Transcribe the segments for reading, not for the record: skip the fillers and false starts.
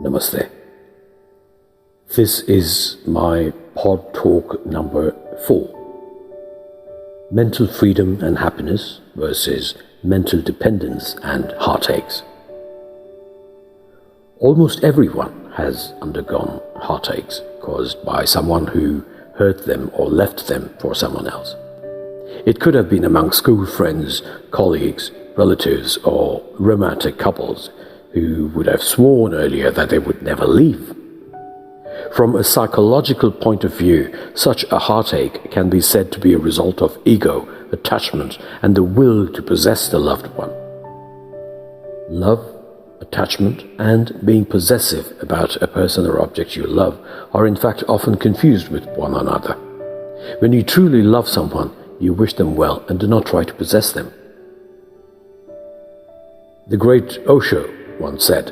Namaste. This is my PodTalk number 4. Mental freedom and happiness versus mental dependence and heartaches. Almost everyone has undergone heartaches caused by someone who hurt them or left them for someone else. It could have been among school friends, colleagues, relatives, or romantic couples who would have sworn earlier that they would never leave. From a psychological point of view, such a heartache can be said to be a result of ego, attachment, and the will to possess the loved one. Love, attachment, and being possessive about a person or object you love are in fact often confused with one another. When you truly love someone, you wish them well and do not try to possess them. The great Osho once said,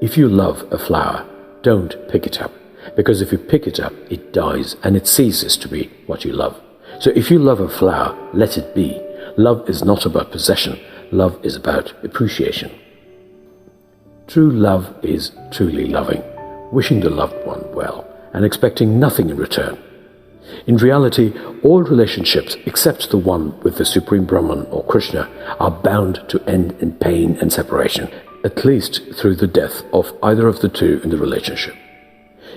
"If you love a flower, don't pick it up, because if you pick it up, it dies and it ceases to be what you love. So if you love a flower, let it be. Love is not about possession. Love is about appreciation." True love is truly loving, wishing the loved one well and expecting nothing in return. In reality, all relationships except the one with the Supreme Brahman or Krishna are bound to end in pain and separation, at least through the death of either of the two in the relationship.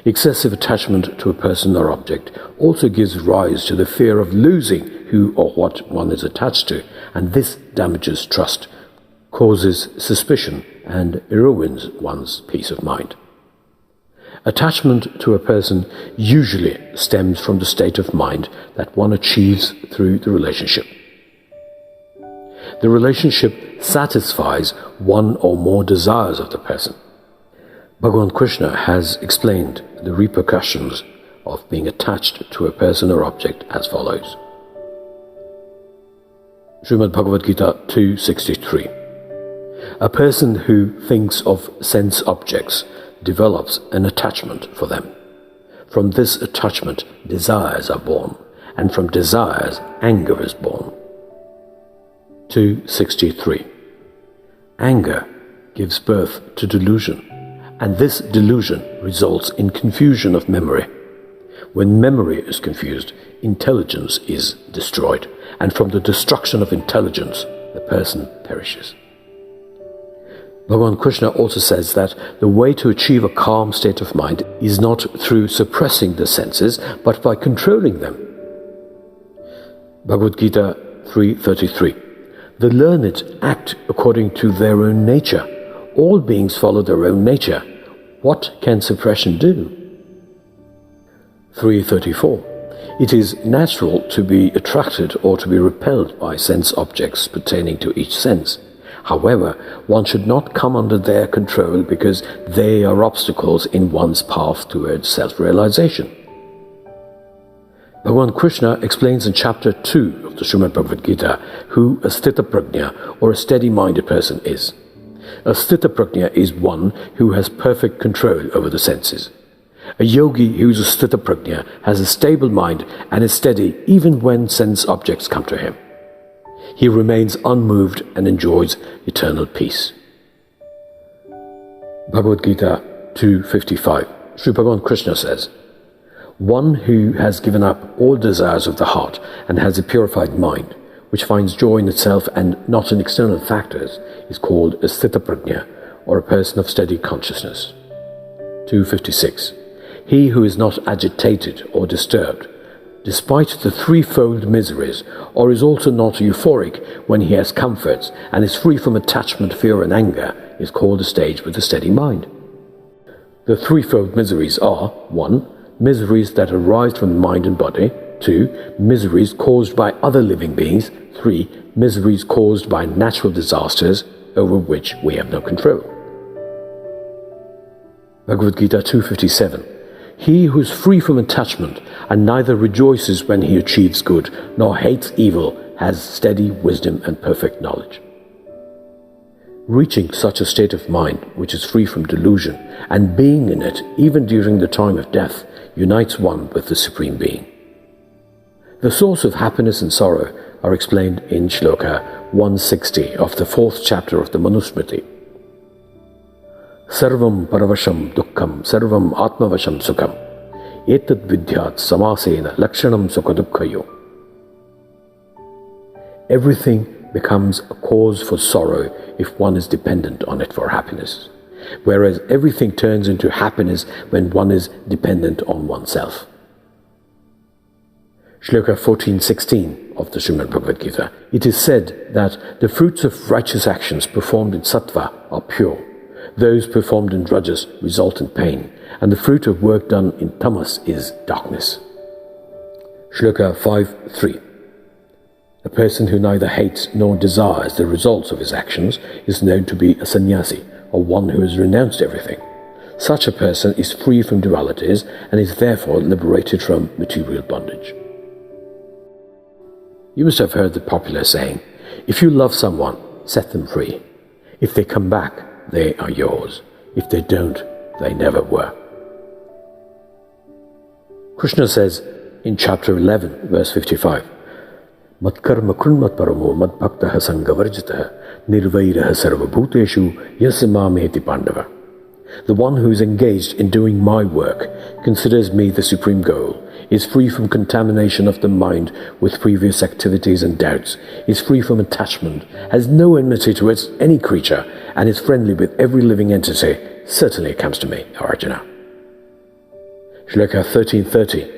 Excessive attachment to a person or object also gives rise to the fear of losing who or what one is attached to, and this damages trust, causes suspicion, and ruins one's peace of mind. Attachment to a person usually stems from the state of mind that one achieves through the relationship. The relationship satisfies one or more desires of the person. Bhagavan Krishna has explained the repercussions of being attached to a person or object as follows. Srimad Bhagavad Gita 2.63. A person who thinks of sense objects develops an attachment for them. From this attachment, desires are born, and from desires, anger is born. 2.63. Anger gives birth to delusion, and this delusion results in confusion of memory. When memory is confused, intelligence is destroyed, and from the destruction of intelligence, the person perishes. Bhagavan Krishna also says that the way to achieve a calm state of mind is not through suppressing the senses, but by controlling them. Bhagavad Gita 3.33. The learned act according to their own nature. All beings follow their own nature. What can suppression do? 3.34. It is natural to be attracted or to be repelled by sense objects pertaining to each sense. However, one should not come under their control because they are obstacles in one's path towards self-realization. Bhagavan Krishna explains in chapter 2 of the Srimad Bhagavad Gita who a sthita prajna or a steady-minded person is. A sthita prajna is one who has perfect control over the senses. A yogi who is a sthita prajna has a stable mind and is steady even when sense objects come to him. He remains unmoved and enjoys eternal peace. Bhagavad Gita 2.55. Sri Bhagavan Krishna says, "One who has given up all desires of the heart and has a purified mind, which finds joy in itself and not in external factors, is called a sthita prajna, or a person of steady consciousness." 2.56. He who is not agitated or disturbed, despite the threefold miseries, or is also not euphoric when he has comforts and is free from attachment, fear, and anger, is called a sage with a steady mind. The threefold miseries are: 1. Miseries that arise from mind and body; 2. Miseries caused by other living beings; 3. Miseries caused by natural disasters over which we have no control. Bhagavad Gita 2.57. He who is free from attachment and neither rejoices when he achieves good nor hates evil has steady wisdom and perfect knowledge. Reaching such a state of mind which is free from delusion and being in it even during the time of death unites one with the Supreme Being. The source of happiness and sorrow are explained in Shloka 160 of the 4th chapter of the Manusmriti. Sarvam paravasham dukkham, sarvam atmavasham sukham. Etad vidyat samasena lakshanam sukha dukkhayo. Everything becomes a cause for sorrow if one is dependent on it for happiness, whereas everything turns into happiness when one is dependent on oneself. Shloka 14:16 of the Srimad Bhagavad Gita. It is said that the fruits of righteous actions performed in sattva are pure. Those performed in rajas result in pain, and the fruit of work done in tamas is darkness. Shloka 5:3. A person who neither hates nor desires the results of his actions is known to be a sannyasi, or one who has renounced everything. Such a person is free from dualities and is therefore liberated from material bondage. You must have heard the popular saying, if you love someone, set them free. If they come back, they are yours. If they don't, they never were. Krishna says in chapter 11, verse 55, Matkarma krunmat paramo madbhaktaha sangavarjitaha nirvairaha sarvabhuteshu yasimameti pandava. The one who is engaged in doing my work, considers me the supreme goal, is free from contamination of the mind with previous activities and doubts, is free from attachment, has no enmity towards any creature, and is friendly with every living entity, certainly comes to me, Arjuna. Shloka 13:30.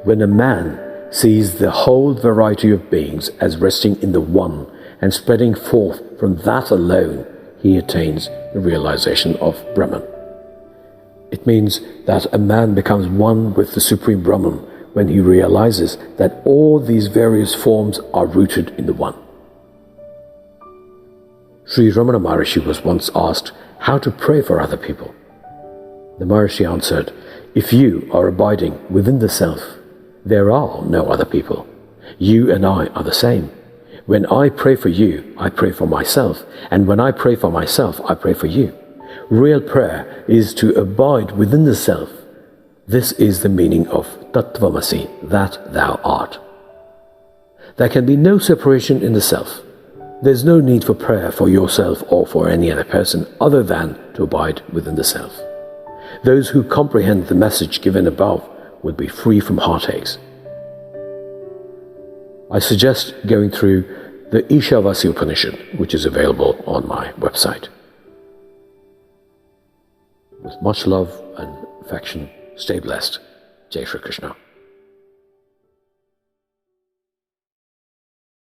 When a man sees the whole variety of beings as resting in the One and spreading forth from that alone, he attains the realization of Brahman. It means that a man becomes one with the Supreme Brahman when he realizes that all these various forms are rooted in the One. Sri Ramana Maharshi was once asked how to pray for other people. The Maharshi answered, if you are abiding within the self, there are no other people. You and I are the same. When I pray for you, I pray for myself, and when I pray for myself, I pray for you. Real prayer is to abide within the self. This is the meaning of Tattvamasi, that thou art. There can be no separation in the self. There's no need for prayer for yourself or for any other person other than to abide within the self. Those who comprehend the message given above will be free from heartaches. I suggest going through the Ishavasi Upanishad, which is available on my website. With much love and affection, stay blessed. Jai Shri Krishna.